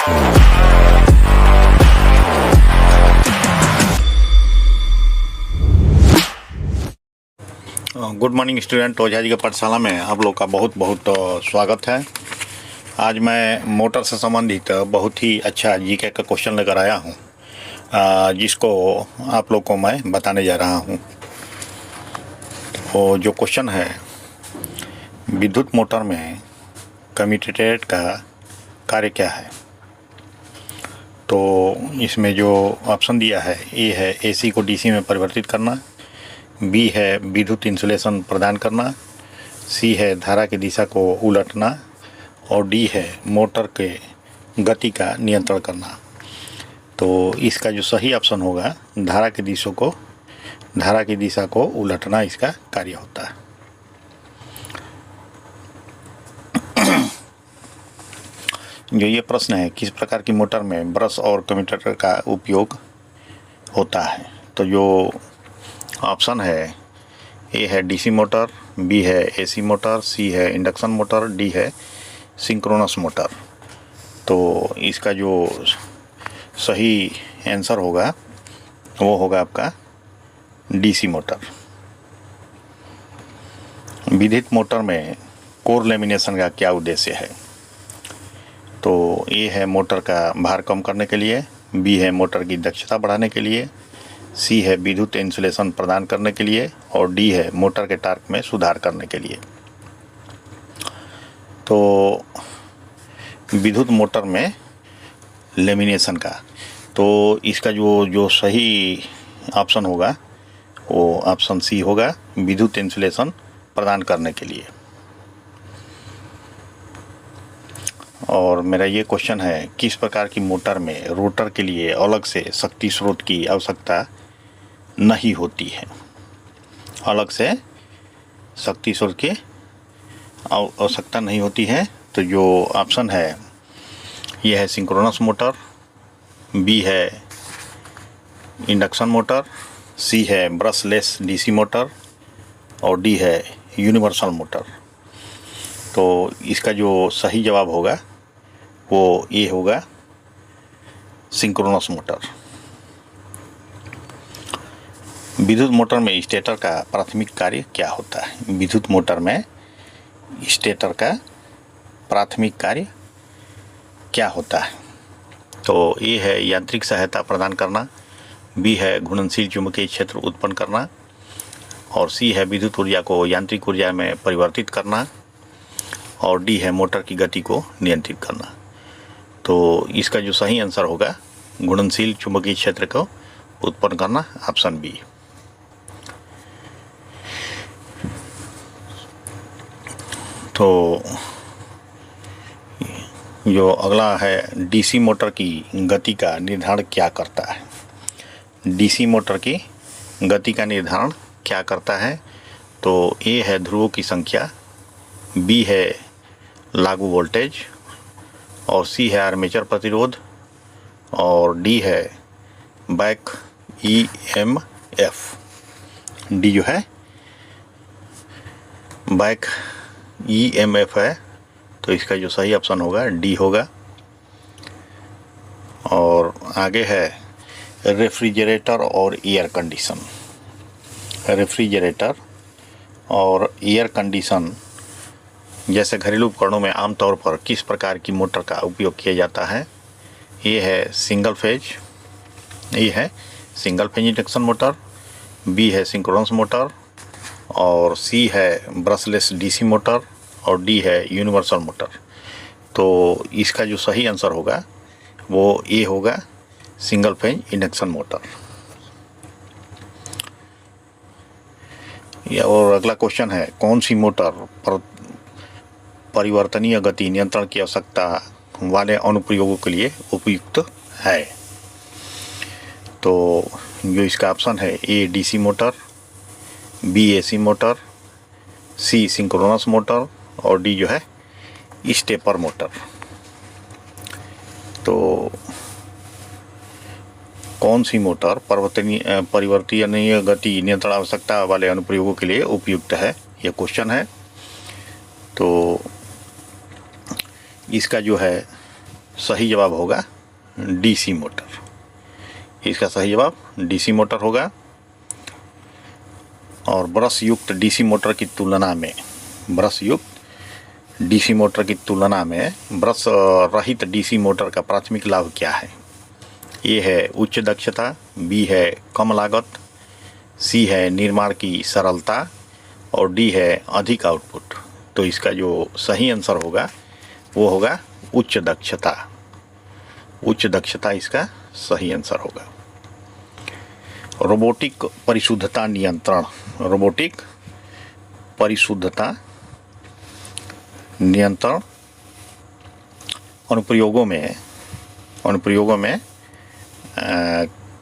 Good morning student, Ojha ji की पाठशाला में आप लोग का बहुत बहुत स्वागत है। आज मैं मोटर से संबंधित बहुत ही अच्छा जीके का क्वेश्चन लेकर आया हूँ, जिसको आप लोग को मैं बताने जा रहा हूँ। तो जो क्वेश्चन है, विद्युत मोटर में कम्यूटेटर का कार्य क्या है। तो इसमें जो ऑप्शन दिया है, ए है एसी को डीसी में परिवर्तित करना, बी है विद्युत इंसुलेशन प्रदान करना, सी है धारा की दिशा को उलटना और डी है मोटर के गति का नियंत्रण करना। तो इसका जो सही ऑप्शन होगा, धारा की दिशा को उलटना इसका कार्य होता है। जो ये प्रश्न है, किस प्रकार की मोटर में ब्रश और कम्यूटेटर का उपयोग होता है। तो जो ऑप्शन है, ए है डीसी मोटर, बी है एसी मोटर, सी है इंडक्शन मोटर, डी है सिंक्रोनस मोटर। तो इसका जो सही आंसर होगा वो होगा आपका डीसी मोटर। विद्युत मोटर में कोर लेमिनेशन का क्या उद्देश्य है। तो ए है मोटर का भार कम करने के लिए, बी है मोटर की दक्षता बढ़ाने के लिए, सी है विद्युत इंसुलेशन प्रदान करने के लिए और डी है मोटर के टार्क में सुधार करने के लिए। तो विद्युत मोटर में लेमिनेशन का, तो इसका जो सही ऑप्शन होगा वो ऑप्शन सी होगा, विद्युत इंसुलेशन प्रदान करने के लिए। और मेरा ये क्वेश्चन है, किस प्रकार की मोटर में रोटर के लिए अलग से शक्ति स्रोत की आवश्यकता नहीं होती है। अलग से शक्ति स्रोत की आवश्यकता नहीं होती है। तो जो ऑप्शन है, यह है सिंक्रोनस मोटर, बी है इंडक्शन मोटर, सी है ब्रशलेस डीसी मोटर और डी है यूनिवर्सल मोटर। तो इसका जो सही जवाब होगा वो ये होगा सिंक्रोनस मोटर। विद्युत मोटर में स्टेटर का प्राथमिक कार्य क्या होता है। विद्युत मोटर में स्टेटर का प्राथमिक कार्य क्या होता है। तो ए है यांत्रिक सहायता प्रदान करना, बी है घूर्णनशील चुंबकीय क्षेत्र उत्पन्न करना और सी है विद्युत ऊर्जा को यांत्रिक ऊर्जा में परिवर्तित करना और डी है मोटर की गति को नियंत्रित करना। तो इसका जो सही आंसर होगा, घूर्णनशील चुंबकीय क्षेत्र को उत्पन्न करना, ऑप्शन बी। तो जो अगला है, डीसी मोटर की गति का निर्धारण क्या करता है। डीसी मोटर की गति का निर्धारण क्या करता है। तो ए है ध्रुवों की संख्या, बी है लागू वोल्टेज और सी है आर्मेचर प्रतिरोध और डी है बैक ईएमएफ। डी जो है बैक ईएमएफ है। तो इसका जो सही ऑप्शन होगा डी होगा। और आगे है रेफ्रिजरेटर और एयर कंडीशन। रेफ्रिजरेटर और एयर कंडीशन जैसे घरेलू उपकरणों में आमतौर पर किस प्रकार की मोटर का उपयोग किया जाता है। ये है single phase induction motor, B है सिंक्रोनस मोटर और सी है ब्रशलेस डीसी मोटर और डी है यूनिवर्सल मोटर। तो इसका जो सही आंसर होगा वो ए होगा, सिंगल फेज इंडक्शन मोटर। और अगला क्वेश्चन है, कौन सी मोटर पर परिवर्तनीय गति नियंत्रण की आवश्यकता वाले अनुप्रयोगों के लिए उपयुक्त है। तो जो इसका ऑप्शन है, A DC motor, B AC motor, C synchronous motor और डी जो है स्टेपर मोटर। तो कौन सी मोटर परिवर्तनीय गति नियंत्रण आवश्यकता वाले अनुप्रयोगों के लिए उपयुक्त है, यह क्वेश्चन है। तो इसका जो है सही जवाब होगा डीसी मोटर। इसका सही जवाब डीसी मोटर होगा। और ब्रश युक्त डीसी मोटर की तुलना में ब्रश रहित डीसी मोटर का प्राथमिक लाभ क्या है? ए है उच्च दक्षता, बी है कम लागत, सी है निर्माण की सरलता और डी है अधिक आउटपुट। तो इसका जो सही आंसर होगा वो होगा उच्च दक्षता। उच्च दक्षता इसका सही आंसर होगा। रोबोटिक परिशुद्धता नियंत्रण अनुप्रयोगों में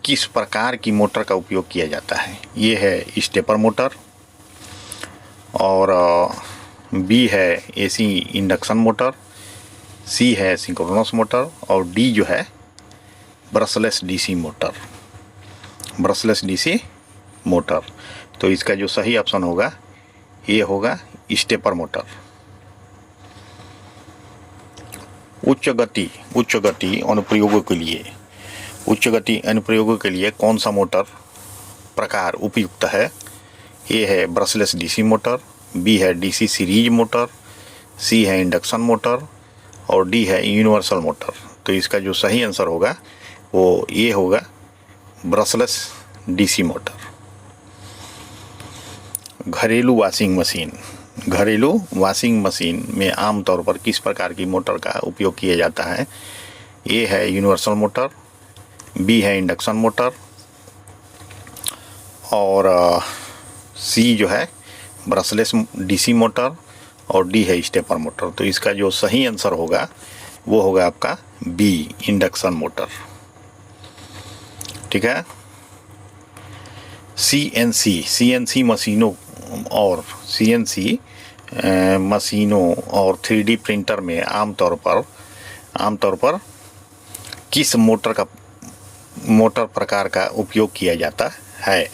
किस प्रकार की मोटर का उपयोग किया जाता है? ये है स्टेपर मोटर, और बी है एसी इंडक्शन मोटर, सी है सिंक्रोनस मोटर और डी जो है ब्रशलेस डीसी मोटर। तो इसका जो सही ऑप्शन होगा ये होगा स्टेपर मोटर। उच्च गति अनुप्रयोगों के लिए कौन सा मोटर प्रकार उपयुक्त है? ए है ब्रशलेस डीसी मोटर, बी है डीसी सीरीज मोटर, सी है इंडक्शन मोटर और डी है यूनिवर्सल मोटर। तो इसका जो सही आंसर होगा वो ये होगा ब्रशलेस डीसी मोटर। घरेलू वॉशिंग मशीन में आमतौर पर किस प्रकार की मोटर का उपयोग किया जाता है? ए है यूनिवर्सल मोटर, बी है इंडक्शन मोटर और सी जो है ब्रशलेस डीसी मोटर और डी है स्टेपर मोटर। तो इसका जो सही आंसर होगा वो होगा आपका बी इंडक्शन मोटर। ठीक है। सीएनसी मशीनों और 3D प्रिंटर में आमतौर पर किस मोटर प्रकार का उपयोग किया जाता है?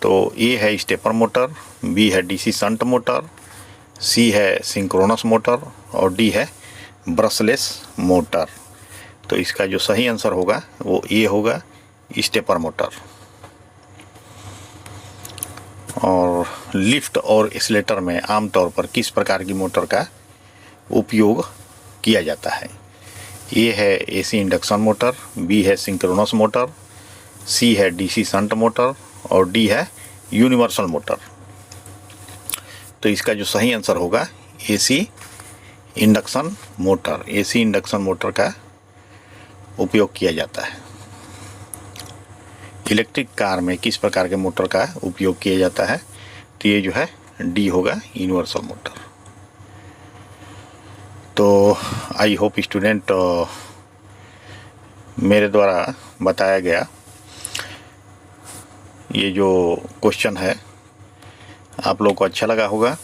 तो ए है स्टेपर मोटर, बी है डीसी शंट मोटर, सी है सिंक्रोनस मोटर और डी है ब्रशलेस मोटर। तो इसका जो सही आंसर होगा वो ए होगा स्टेपर मोटर। और लिफ्ट और एस्केलेटर में आमतौर पर किस प्रकार की मोटर का उपयोग किया जाता है? ए है एसी इंडक्शन मोटर, बी है सिंक्रोनस मोटर, सी है डीसी शंट मोटर और डी है यूनिवर्सल मोटर। तो इसका जो सही आंसर होगा एसी इंडक्शन मोटर का उपयोग किया जाता है। इलेक्ट्रिक कार में किस प्रकार के मोटर का उपयोग किया जाता है? तो ये जो है डी होगा यूनिवर्सल मोटर। तो आई होप स्टूडेंट मेरे द्वारा बताया गया ये जो क्वेश्चन है आप लोग को अच्छा लगा होगा,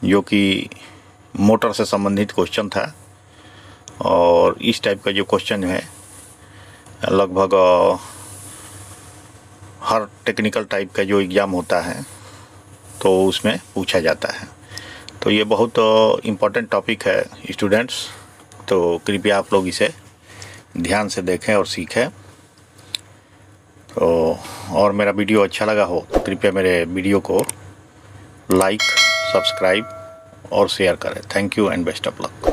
जो कि मोटर से संबंधित क्वेश्चन था। और इस टाइप का जो क्वेश्चन है लगभग हर टेक्निकल टाइप का जो एग्ज़ाम होता है तो उसमें पूछा जाता है। तो ये बहुत इम्पोर्टेंट टॉपिक है स्टूडेंट्स, तो कृपया आप लोग इसे ध्यान से देखें और सीखें। तो और मेरा वीडियो अच्छा लगा हो तो कृपया मेरे वीडियो को लाइक, सब्सक्राइब और शेयर करें। Thank you and best of luck.